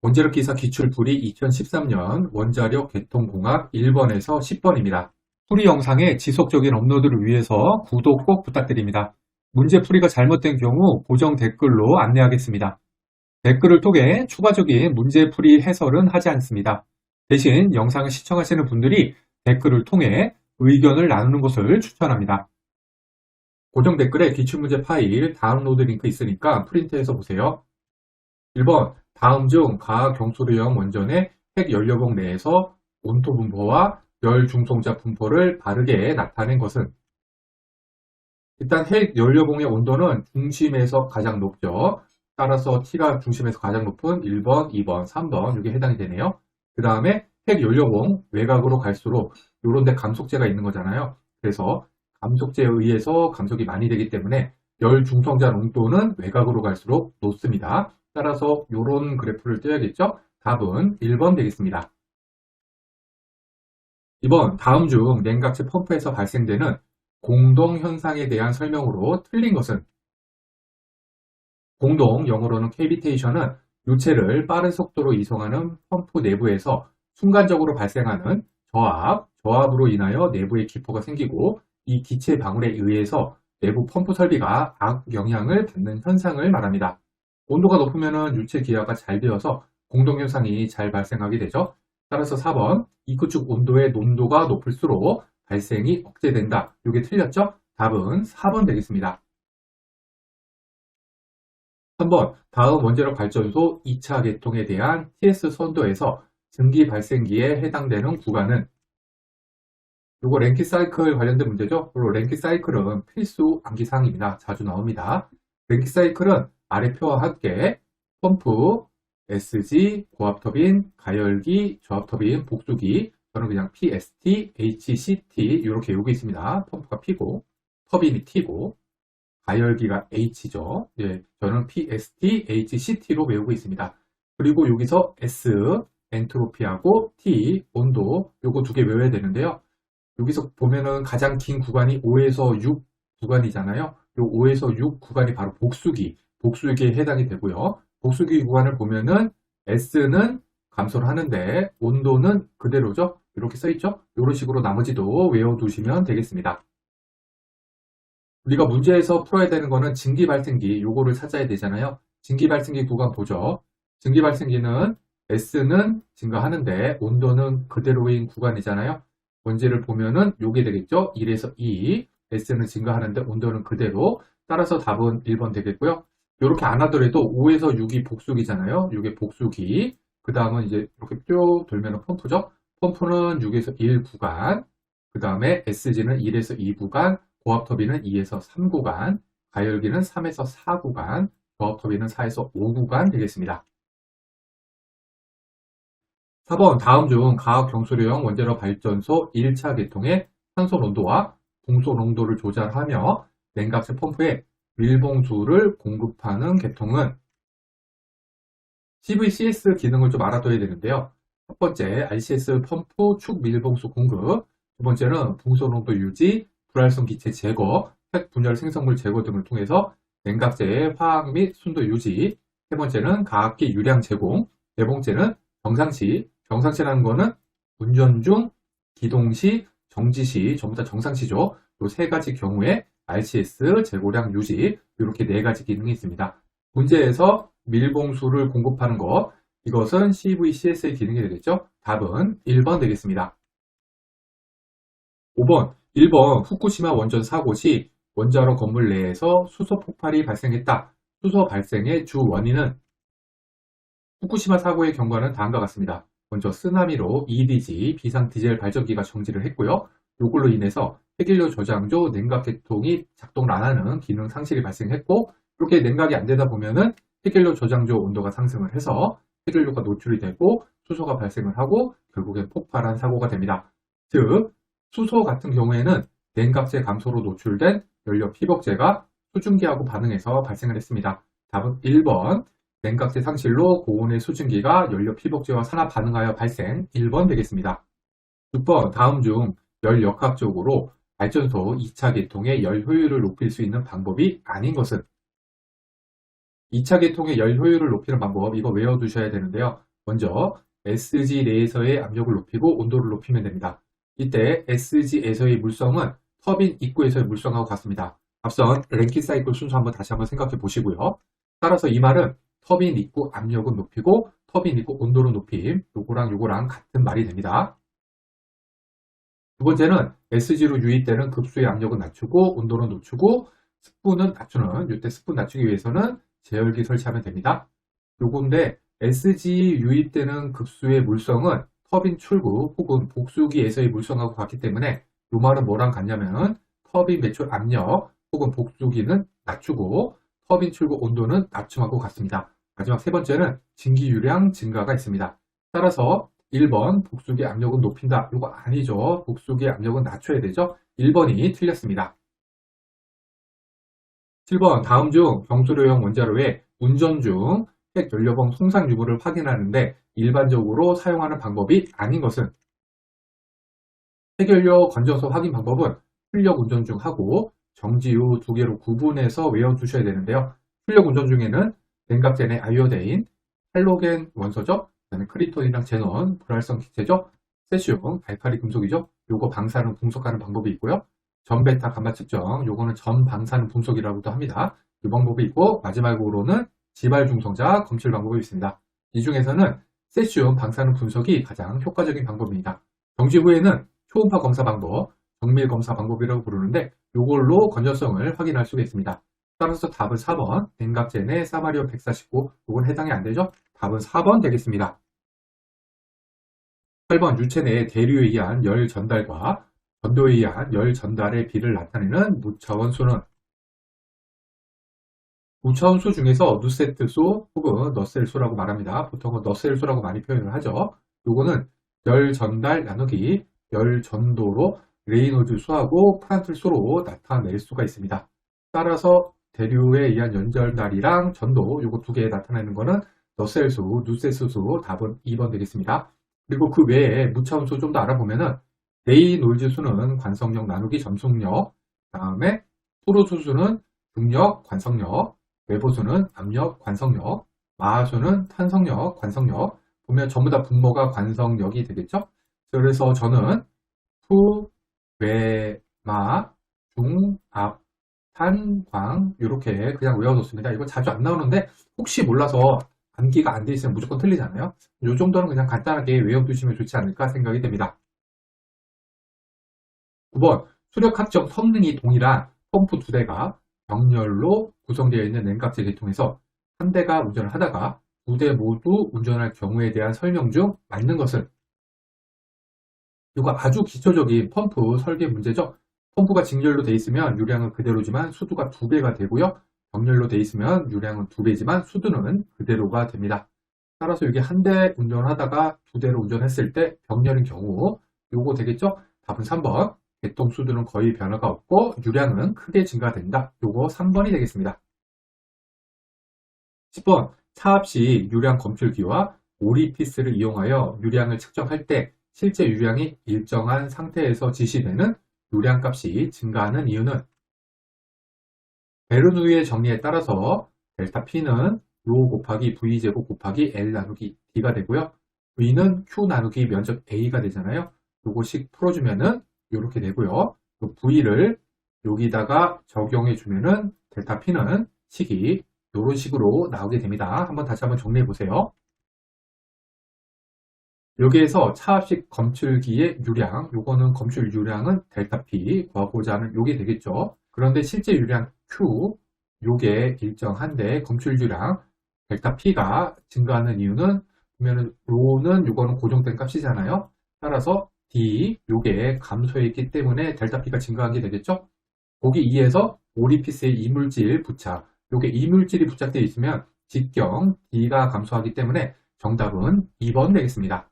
원자력 기사 기출풀이 2013년 원자력 개통공학 1번에서 10번입니다. 풀이 영상의 지속적인 업로드를 위해서 구독 꼭 부탁드립니다. 문제 풀이가 잘못된 경우 고정 댓글로 안내하겠습니다. 댓글을 통해 추가적인 문제 풀이 해설은 하지 않습니다. 대신 영상을 시청하시는 분들이 댓글을 통해 의견을 나누는 것을 추천합니다. 고정 댓글에 기출문제 파일 다운로드 링크 있으니까 프린트해서 보세요. 1번, 다음 중 가경소류형 원전의 핵연료봉 내에서 온도 분포와 열 중성자 분포를 바르게 나타낸 것은? 일단 핵연료봉의 온도는 중심에서 가장 높죠. 따라서 T가 중심에서 가장 높은 1번, 2번, 3번 이게 해당이 되네요. 그 다음에 핵연료봉 외곽으로 갈수록 이런 데 감속재가 있는 거잖아요. 그래서 감속재에 의해서 감속이 많이 되기 때문에 열 중성자 농도는 외곽으로 갈수록 높습니다. 따라서 이런 그래프를 떼야겠죠? 답은 1번 되겠습니다. 2번, 다음 중 냉각제 펌프에서 발생되는 공동현상에 대한 설명으로 틀린 것은? 공동, 영어로는 캐비테이션은 유체를 빠른 속도로 이송하는 펌프 내부에서 순간적으로 발생하는 저압으로 인하여 내부에 기포가 생기고 이 기체 방울에 의해서 내부 펌프 설비가 악영향을 받는 현상을 말합니다. 온도가 높으면 유체 기화가 잘 되어서 공동현상이 잘 발생하게 되죠. 따라서 4번, 입구축 온도의 농도가 높을수록 발생이 억제된다. 이게 틀렸죠? 답은 4번 되겠습니다. 3번, 다음 원자력 발전소 2차 개통에 대한 TS 선도에서 증기 발생기에 해당되는 구간은? 이거 랭키 사이클 관련된 문제죠? 그리고 랭키 사이클은 필수 암기사항입니다. 자주 나옵니다. 랭키 사이클은 아래 표와 함께 펌프, SG, 고압터빈, 가열기, 저압터빈, 복수기, 저는 그냥 PST, HCT 이렇게 외우고 있습니다. 펌프가 P고, 터빈이 T고, 가열기가 H죠. 예, 저는 PST, HCT로 외우고 있습니다. 그리고 여기서 S, 엔트로피하고 T, 온도 요거 두 개 외워야 되는데요. 여기서 보면은 가장 긴 구간이 5에서 6 구간이잖아요. 요 5에서 6 구간이 바로 복수기에 해당이 되고요. 복수기 구간을 보면은 S는 감소를 하는데 온도는 그대로죠. 이렇게 써있죠. 이런 식으로 나머지도 외워두시면 되겠습니다. 우리가 문제에서 풀어야 되는 거는 증기 발생기, 요거를 찾아야 되잖아요. 증기 발생기 구간 보죠. 증기 발생기는 S는 증가하는데 온도는 그대로인 구간이잖아요. 문제를 보면은 요게 되겠죠. 1에서 2, S는 증가하는데 온도는 그대로. 따라서 답은 1번 되겠고요. 이렇게 안 하더라도 5에서 6이 복수기잖아요. 이게 복수기. 그 다음은 이제 이렇게 쭉 돌면은 펌프죠. 펌프는 6에서 1 구간. 그 다음에 SG는 1에서 2 구간. 고압터빈은 2에서 3 구간. 가열기는 3에서 4 구간. 저압터빈은 4에서 5 구간 되겠습니다. 4번, 다음 중 가경소료형 원자력 발전소 1차 개통의 산소 농도와 공소 농도를 조절하며 냉각제 펌프에 밀봉수를 공급하는 계통은? CVCS 기능을 좀 알아둬야 되는데요. 첫 번째, RCS 펌프 축 밀봉수 공급. 두 번째는 붕소 농도 유지, 불활성 기체 제거, 핵 분열 생성물 제거 등을 통해서 냉각제의 화학 및 순도 유지. 세 번째는 가압기 유량 제공. 네 번째는 정상시. 정상시라는 거는 운전 중, 기동 시, 정지 시, 전부 다 정상시죠. 이 세 가지 경우에 RCS, 재고량 유지, 이렇게 네 가지 기능이 있습니다. 문제에서 밀봉수를 공급하는 것, 이것은 CVCS의 기능이 되겠죠. 답은 1번 되겠습니다. 5번, 1번 후쿠시마 원전 사고 시 원자로 건물 내에서 수소 폭발이 발생했다. 수소 발생의 주 원인은? 후쿠시마 사고의 경과는 다음과 같습니다. 먼저 쓰나미로 EDG, 비상 디젤 발전기가 정지를 했고요. 이걸로 인해서 핵연료 저장조 냉각계통이 작동을 안 하는 기능 상실이 발생했고, 이렇게 냉각이 안 되다 보면은 핵연료 저장조 온도가 상승을 해서 핵연료가 노출이 되고 수소가 발생을 하고 결국엔 폭발한 사고가 됩니다. 즉, 수소 같은 경우에는 냉각제 감소로 노출된 연료 피복제가 수증기하고 반응해서 발생을 했습니다. 답은 1번, 냉각제 상실로 고온의 수증기가 연료 피복제와 산화 반응하여 발생. 1번 되겠습니다. 6번, 다음 중 열역학적으로 발전소 2차 계통의 열 효율을 높일 수 있는 방법이 아닌 것은? 2차 계통의 열 효율을 높이는 방법, 이거 외워두셔야 되는데요. 먼저 SG 내에서의 압력을 높이고 온도를 높이면 됩니다. 이때 SG에서의 물성은 터빈 입구에서의 물성하고 같습니다. 앞선 랭킨 사이클 순서 다시 한번 생각해 보시고요. 따라서 이 말은 터빈 입구 압력은 높이고 터빈 입구 온도는 높임, 요거랑 같은 말이 됩니다. 두 번째는 SG로 유입되는 급수의 압력은 낮추고 온도는 낮추고 습분은 낮추는, 이때 습분 낮추기 위해서는 제열기 설치하면 됩니다. 요건데 SG 유입되는 급수의 물성은 터빈 출구 혹은 복수기에서의 물성하고 같기 때문에 이 말은 뭐랑 같냐면 터빈 배출 압력 혹은 복수기는 낮추고 터빈 출구 온도는 낮춤하고 같습니다. 마지막 세 번째는 증기유량 증가가 있습니다. 따라서 1번 복수기 압력은 높인다. 이거 아니죠. 복수기 압력은 낮춰야 되죠. 1번이 틀렸습니다. 7번 다음 중 경수료용 원자로의 운전 중 핵연료봉 손상 유무를 확인하는데 일반적으로 사용하는 방법이 아닌 것은? 핵연료 건전소 확인 방법은 출력 운전 중 하고 정지 후 두 개로 구분해서 외워두셔야 되는데요. 출력 운전 중에는 냉각제내 아이오데인, 할로겐 원소죠. 그다음에 크리톤이랑 제논, 불활성 기체죠. 세슘, 알칼리 금속이죠. 요거 방사능 분석하는 방법이 있고요. 전베타 감마 측정, 요거는 전 방사능 분석이라고도 합니다. 이 방법이 있고 마지막으로는 지발 중성자 검출 방법이 있습니다. 이 중에서는 세슘 방사능 분석이 가장 효과적인 방법입니다. 정지 후에는 초음파 검사 방법, 정밀 검사 방법이라고 부르는데 요걸로 건전성을 확인할 수가 있습니다. 따라서 답은 4번, 냉각제내 사마리온 149, 요건 해당이 안 되죠? 답은 4번 되겠습니다. 8번 유체 내의 대류에 의한 열 전달과 전도에 의한 열 전달의 비를 나타내는 무차원수는? 무차원수 중에서 누세트수 혹은 너셀수라고 말합니다. 보통은 너셀수라고 많이 표현을 하죠. 요거는 열 전달 나누기 열 전도로 레이놀드 수하고 프란틀 수로 나타낼 수가 있습니다. 따라서 대류에 의한 연전달이랑 전도 요거 두 개 나타내는 거는 너셀수, 누세트수 답은 2번 되겠습니다. 그리고 그 외에 무차원수 좀 더 알아보면은 레이놀드 수는 관성력 나누기 점속력, 다음에 토로수수는 중력, 관성력, 웨버수는 압력, 관성력, 마하수는 탄성력, 관성력. 보면 전부 다 분모가 관성력이 되겠죠? 그래서 저는 후, 외, 마, 중, 압, 탄, 광 이렇게 그냥 외워뒀습니다. 이거 자주 안 나오는데 혹시 몰라서 암기가 안 돼 있으면 무조건 틀리잖아요. 이 정도는 그냥 간단하게 외워두시면 좋지 않을까 생각이 됩니다. 9번 수력합정 성능이 동일한 펌프 2대가 병렬로 구성되어 있는 냉각제 계통에서 한 대가 운전을 하다가 2대 모두 운전할 경우에 대한 설명 중 맞는 것은? 이거 아주 기초적인 펌프 설계 문제죠. 펌프가 직렬로 되어 있으면 유량은 그대로지만 수두가 2배가 되고요. 병렬로 되어 있으면 유량은 2배지만 수두는 그대로가 됩니다. 따라서 이게 한 대 운전하다가 2대로 운전했을 때 병렬인 경우 요거 되겠죠? 답은 3번. 계통 수두는 거의 변화가 없고 유량은 크게 증가된다. 요거 3번이 되겠습니다. 10번 차압 시 유량 검출기와 오리피스를 이용하여 유량을 측정할 때 실제 유량이 일정한 상태에서 지시되는 유량값이 증가하는 이유는? 베르누이의 정리에 따라서 델타 P는 로 곱하기 V제곱 곱하기 L 나누기 D가 되고요. V는 Q 나누기 면적 A가 되잖아요. 요거씩 풀어주면은 이렇게 되고요. V를 여기다가 적용해 주면은 델타 P는 식이 이런 식으로 나오게 됩니다. 다시 한번 정리해 보세요. 여기에서 차압식 검출기의 유량, 요거는 검출 유량은 델타 P 구하고자 하는 요게 되겠죠. 그런데 실제 유량 Q, 요게 일정한데 검출 유량 델타 P가 증가하는 이유는 보면은 로는 요거는 고정된 값이잖아요. 따라서 D, 요게 감소했기 때문에 델타 P가 증가한 게 되겠죠. 거기 2에서 오리피스의 이물질 부착, 요게 이물질이 부착되어 있으면 직경 D가 감소하기 때문에 정답은 2번 되겠습니다.